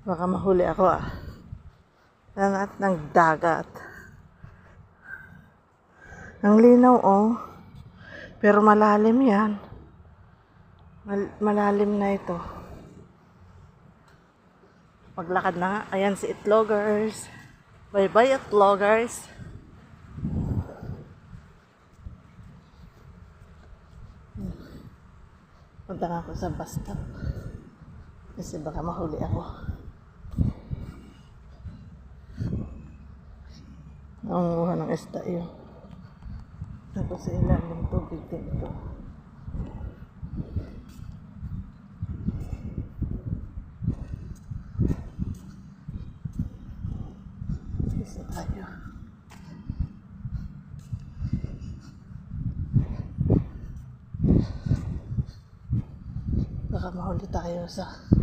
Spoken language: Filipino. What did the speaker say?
Baka mahuli ako Lahat ng dagat. Ang linaw Pero malalim yan. Malalim na ito. Maglakad na nga. Ayan si Itlogers. Bye bye Itlogers. Punta nga ako sa bus stop. Kasi baka mahuli ako. Nangunguha ng isda yun. Tapos sa ilalim tubig din ito. Isa tayo. Baka mahuli tayo sa